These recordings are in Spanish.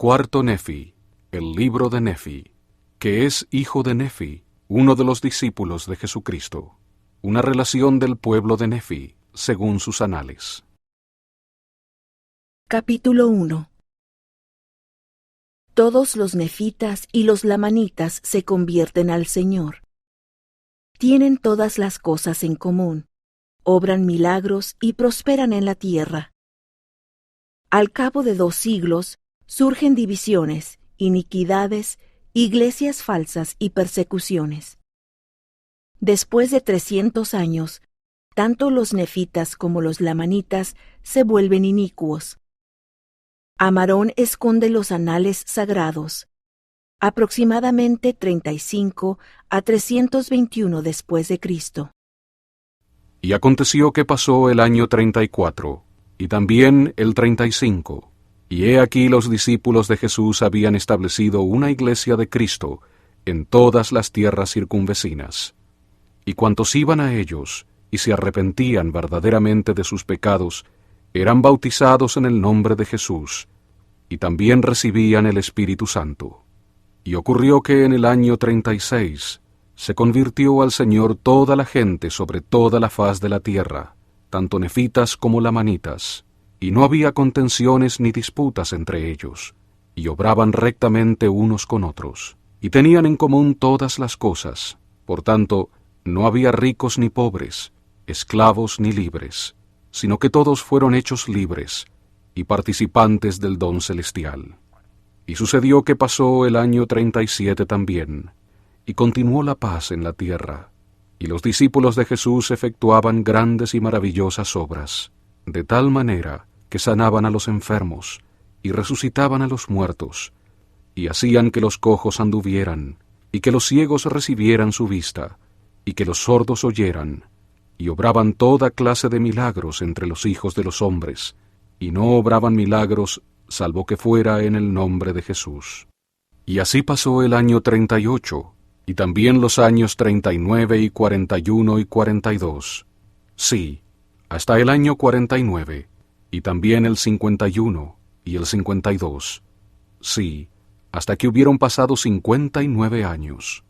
Cuarto Nefi, el libro de Nefi, que es hijo de Nefi, uno de los discípulos de Jesucristo. Una relación del pueblo de Nefi, según sus anales. Capítulo 1. Todos los nefitas y los lamanitas se convierten al Señor. Tienen todas las cosas en común, obran milagros y prosperan en la tierra. Al cabo de 2 siglos, surgen divisiones, iniquidades, iglesias falsas y persecuciones. Después de 300 años, tanto los nefitas como los lamanitas se vuelven inicuos. Amarón esconde los anales sagrados, aproximadamente 35 a 321 después de Cristo. Y aconteció que pasó el año 34, y también el 35, y he aquí los discípulos de Jesús habían establecido una iglesia de Cristo en todas las tierras circunvecinas. Y cuantos iban a ellos, y se arrepentían verdaderamente de sus pecados, eran bautizados en el nombre de Jesús, y también recibían el Espíritu Santo. Y ocurrió que en el año 36 se convirtió al Señor toda la gente sobre toda la faz de la tierra, tanto nefitas como lamanitas, y no había contenciones ni disputas entre ellos, y obraban rectamente unos con otros, y tenían en común todas las cosas. Por tanto, no había ricos ni pobres, esclavos ni libres, sino que todos fueron hechos libres, y participantes del don celestial. Y sucedió que pasó el año 37 también, y continuó la paz en la tierra, y los discípulos de Jesús efectuaban grandes y maravillosas obras, de tal manera que sanaban a los enfermos, y resucitaban a los muertos, y hacían que los cojos anduvieran, y que los ciegos recibieran su vista, y que los sordos oyeran, y obraban toda clase de milagros entre los hijos de los hombres, y no obraban milagros salvo que fuera en el nombre de Jesús. Y así pasó el año 38, y también los años 39 y 41 y 42. Sí, hasta el año 49, y también el 51 y el 52. Sí, hasta que hubieron pasado 59 años.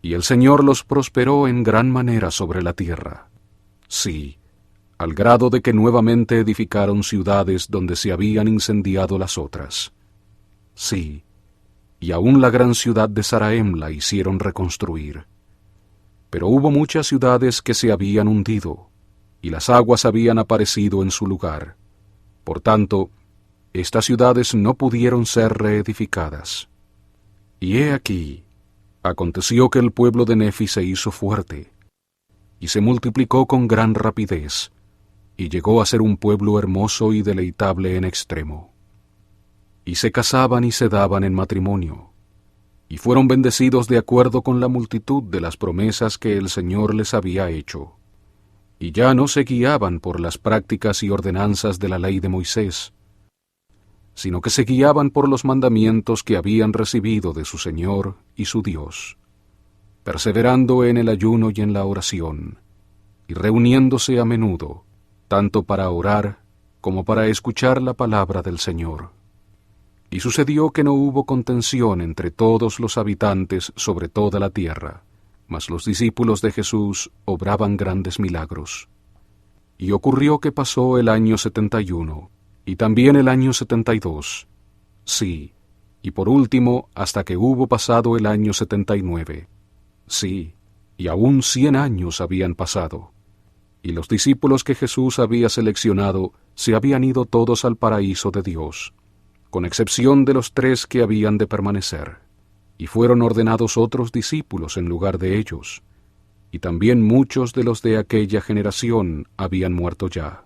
Y el Señor los prosperó en gran manera sobre la tierra. Sí, al grado de que nuevamente edificaron ciudades donde se habían incendiado las otras. Sí, y aún la gran ciudad de Saraem la hicieron reconstruir. Pero hubo muchas ciudades que se habían hundido, y las aguas habían aparecido en su lugar. Por tanto, estas ciudades no pudieron ser reedificadas. Y he aquí, aconteció que el pueblo de Nefi se hizo fuerte, y se multiplicó con gran rapidez, y llegó a ser un pueblo hermoso y deleitable en extremo. Y se casaban y se daban en matrimonio, y fueron bendecidos de acuerdo con la multitud de las promesas que el Señor les había hecho. Y ya no se guiaban por las prácticas y ordenanzas de la ley de Moisés, sino que se guiaban por los mandamientos que habían recibido de su Señor y su Dios, perseverando en el ayuno y en la oración, y reuniéndose a menudo, tanto para orar como para escuchar la palabra del Señor. Y sucedió que no hubo contención entre todos los habitantes sobre toda la tierra, mas los discípulos de Jesús obraban grandes milagros. Y ocurrió que pasó el año 71, y también el año 72, sí, y por último hasta que hubo pasado el año 79, sí, y aún 100 años habían pasado. Y los discípulos que Jesús había seleccionado se habían ido todos al paraíso de Dios, con excepción de los 3 que habían de permanecer, y fueron ordenados otros discípulos en lugar de ellos, y también muchos de los de aquella generación habían muerto ya.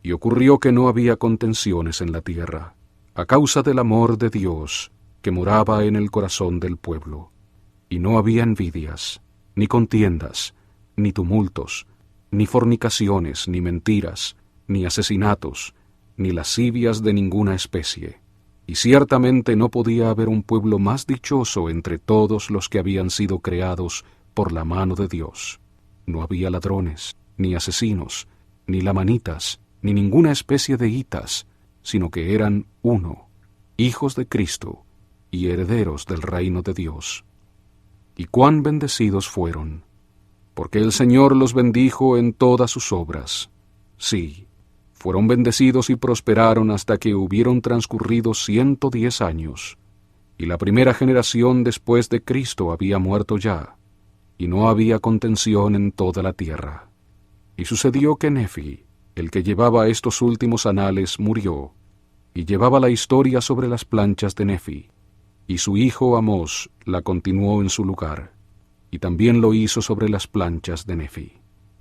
Y ocurrió que no había contenciones en la tierra, a causa del amor de Dios que moraba en el corazón del pueblo, y no había envidias, ni contiendas, ni tumultos, ni fornicaciones, ni mentiras, ni asesinatos, ni lascivias de ninguna especie. Y ciertamente no podía haber un pueblo más dichoso entre todos los que habían sido creados por la mano de Dios. No había ladrones, ni asesinos, ni lamanitas, ni ninguna especie de hitas, sino que eran uno, hijos de Cristo y herederos del reino de Dios. Y cuán bendecidos fueron, porque el Señor los bendijo en todas sus obras. Sí, fueron bendecidos y prosperaron hasta que hubieron transcurrido 110 años, y la primera generación después de Cristo había muerto ya, y no había contención en toda la tierra. Y sucedió que Nefi, el que llevaba estos últimos anales, murió, y llevaba la historia sobre las planchas de Nefi, y su hijo Amós la continuó en su lugar, y también lo hizo sobre las planchas de Nefi,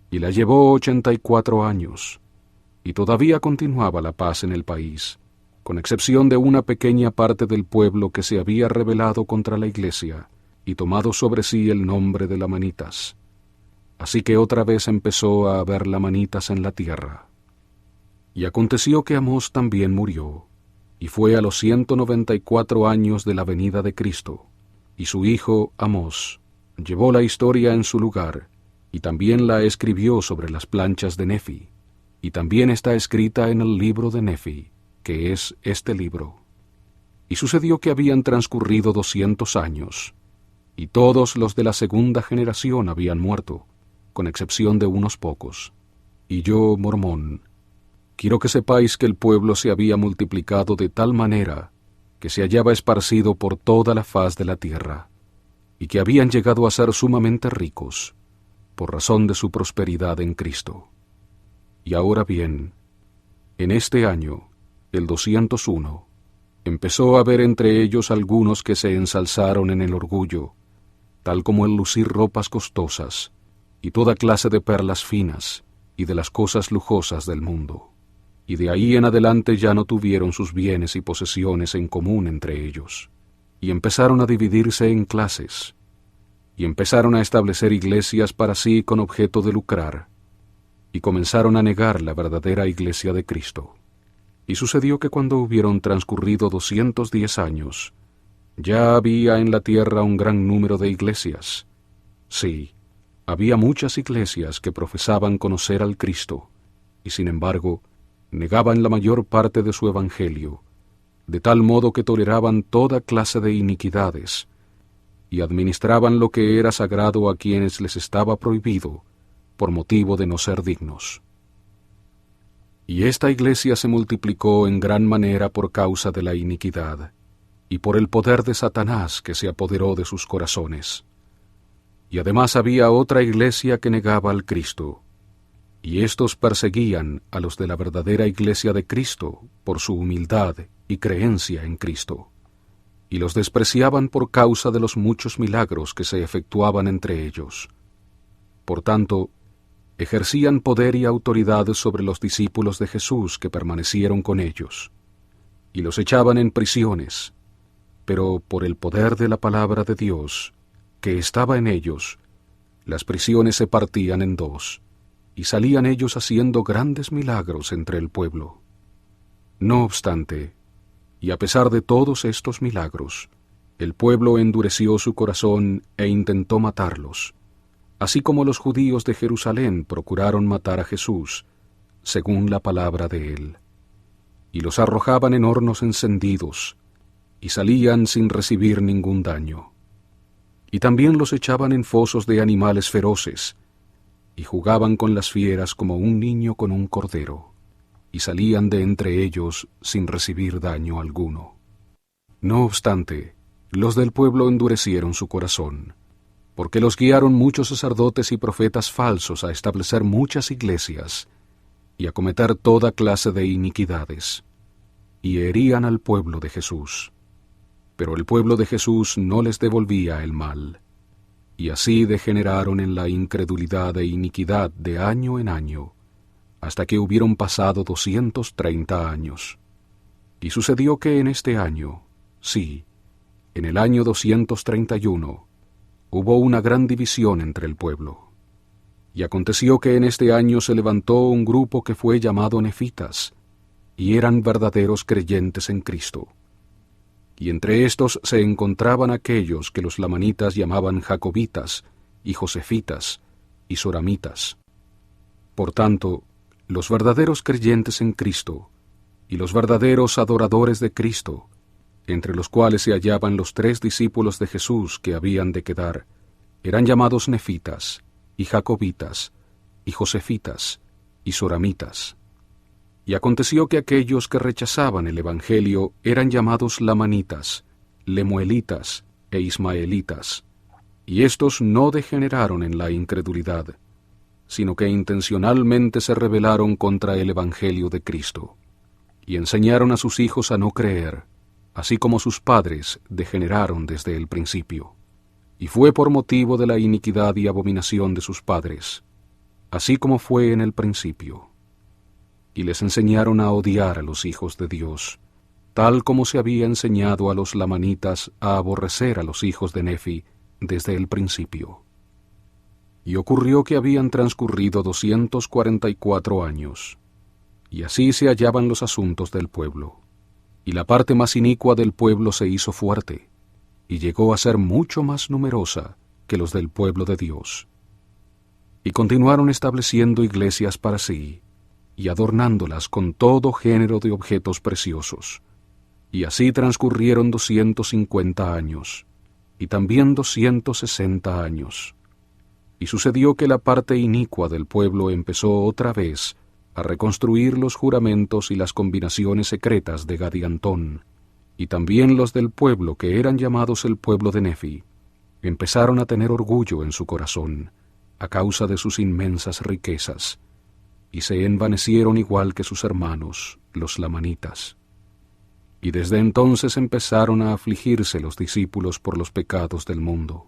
y la llevó 84 años, y todavía continuaba la paz en el país, con excepción de una pequeña parte del pueblo que se había rebelado contra la iglesia y tomado sobre sí el nombre de lamanitas. Así que otra vez empezó a haber lamanitas en la tierra. Y aconteció que Amós también murió, y fue a los 194 años de la venida de Cristo, y su hijo Amós llevó la historia en su lugar, y también la escribió sobre las planchas de Nefi, y también está escrita en el libro de Nefi, que es este libro. Y sucedió que habían transcurrido 200 años, y todos los de la segunda generación habían muerto, con excepción de unos pocos. Y yo, Mormón, quiero que sepáis que el pueblo se había multiplicado de tal manera que se hallaba esparcido por toda la faz de la tierra, y que habían llegado a ser sumamente ricos, por razón de su prosperidad en Cristo. Y ahora bien, en este año, el 201, empezó a haber entre ellos algunos que se ensalzaron en el orgullo, tal como el lucir ropas costosas, y toda clase de perlas finas, y de las cosas lujosas del mundo. Y de ahí en adelante ya no tuvieron sus bienes y posesiones en común entre ellos, y empezaron a dividirse en clases, y empezaron a establecer iglesias para sí con objeto de lucrar, y comenzaron a negar la verdadera iglesia de Cristo. Y sucedió que cuando hubieron transcurrido 210 años, ya había en la tierra un gran número de iglesias. Sí, había muchas iglesias que profesaban conocer al Cristo, y sin embargo, negaban la mayor parte de su evangelio, de tal modo que toleraban toda clase de iniquidades, y administraban lo que era sagrado a quienes les estaba prohibido, por motivo de no ser dignos. Y esta iglesia se multiplicó en gran manera por causa de la iniquidad, y por el poder de Satanás que se apoderó de sus corazones. Y además había otra iglesia que negaba al Cristo, y éstos perseguían a los de la verdadera iglesia de Cristo por su humildad y creencia en Cristo, y los despreciaban por causa de los muchos milagros que se efectuaban entre ellos. Por tanto, ejercían poder y autoridad sobre los discípulos de Jesús que permanecieron con ellos, y los echaban en prisiones, pero por el poder de la palabra de Dios, que estaba en ellos, las prisiones se partían en dos, y salían ellos haciendo grandes milagros entre el pueblo. No obstante, y a pesar de todos estos milagros, el pueblo endureció su corazón e intentó matarlos, así como los judíos de Jerusalén procuraron matar a Jesús, según la palabra de él. Y los arrojaban en hornos encendidos, y salían sin recibir ningún daño. Y también los echaban en fosos de animales feroces, y jugaban con las fieras como un niño con un cordero, y salían de entre ellos sin recibir daño alguno. No obstante, los del pueblo endurecieron su corazón, porque los guiaron muchos sacerdotes y profetas falsos a establecer muchas iglesias, y a cometer toda clase de iniquidades, y herían al pueblo de Jesús. Pero el pueblo de Jesús no les devolvía el mal, y así degeneraron en la incredulidad e iniquidad de año en año, hasta que hubieron pasado 230 años. Y sucedió que en este año, sí, en el año 231, hubo una gran división entre el pueblo. Y aconteció que en este año se levantó un grupo que fue llamado Nefitas, y eran verdaderos creyentes en Cristo. Y entre estos se encontraban aquellos que los lamanitas llamaban jacobitas, y josefitas, y soramitas. Por tanto, los verdaderos creyentes en Cristo, y los verdaderos adoradores de Cristo, entre los cuales se hallaban los 3 discípulos de Jesús que habían de quedar, eran llamados nefitas, y jacobitas, y josefitas, y soramitas. Y aconteció que aquellos que rechazaban el Evangelio eran llamados lamanitas, lemuelitas e ismaelitas, y éstos no degeneraron en la incredulidad, sino que intencionalmente se rebelaron contra el Evangelio de Cristo, y enseñaron a sus hijos a no creer, así como sus padres degeneraron desde el principio. Y fue por motivo de la iniquidad y abominación de sus padres, así como fue en el principio. Y les enseñaron a odiar a los hijos de Dios, tal como se había enseñado a los lamanitas a aborrecer a los hijos de Nefi desde el principio. Y ocurrió que habían transcurrido 244 años, y así se hallaban los asuntos del pueblo. Y la parte más inicua del pueblo se hizo fuerte, y llegó a ser mucho más numerosa que los del pueblo de Dios. Y continuaron estableciendo iglesias para sí, y adornándolas con todo género de objetos preciosos. Y así transcurrieron 250 años, y también 260 años. Y sucedió que la parte inicua del pueblo empezó otra vez a reconstruir los juramentos y las combinaciones secretas de Gadiantón, y también los del pueblo que eran llamados el pueblo de Nefi, empezaron a tener orgullo en su corazón, a causa de sus inmensas riquezas, y se envanecieron igual que sus hermanos, los lamanitas. Y desde entonces empezaron a afligirse los discípulos por los pecados del mundo.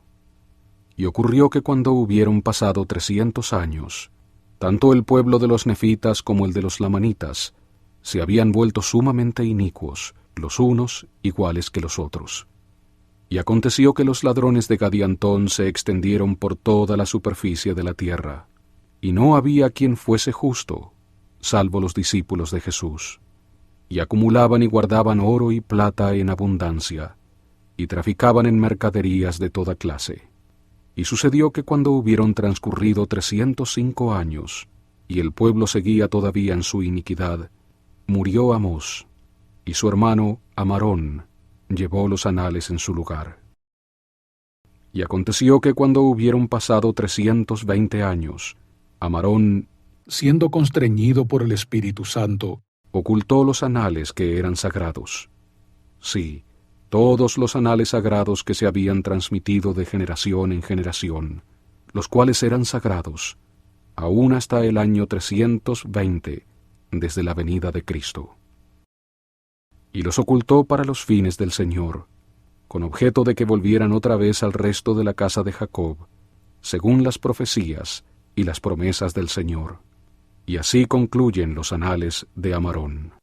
Y ocurrió que cuando hubieron pasado 300 años, tanto el pueblo de los nefitas como el de los lamanitas se habían vuelto sumamente inicuos, los unos iguales que los otros. Y aconteció que los ladrones de Gadiantón se extendieron por toda la superficie de la tierra, y no había quien fuese justo, salvo los discípulos de Jesús, y acumulaban y guardaban oro y plata en abundancia, y traficaban en mercaderías de toda clase. Y sucedió que cuando hubieron transcurrido 305 años, y el pueblo seguía todavía en su iniquidad, murió Amós, y su hermano Amarón llevó los anales en su lugar. Y aconteció que cuando hubieron pasado 320 años, Amarón, siendo constreñido por el Espíritu Santo, ocultó los anales que eran sagrados. Sí, todos los anales sagrados que se habían transmitido de generación en generación, los cuales eran sagrados, aún hasta el año 320, desde la venida de Cristo. Y los ocultó para los fines del Señor, con objeto de que volvieran otra vez al resto de la casa de Jacob, según las profecías y las promesas del Señor. Y así concluyen los anales de Amarón.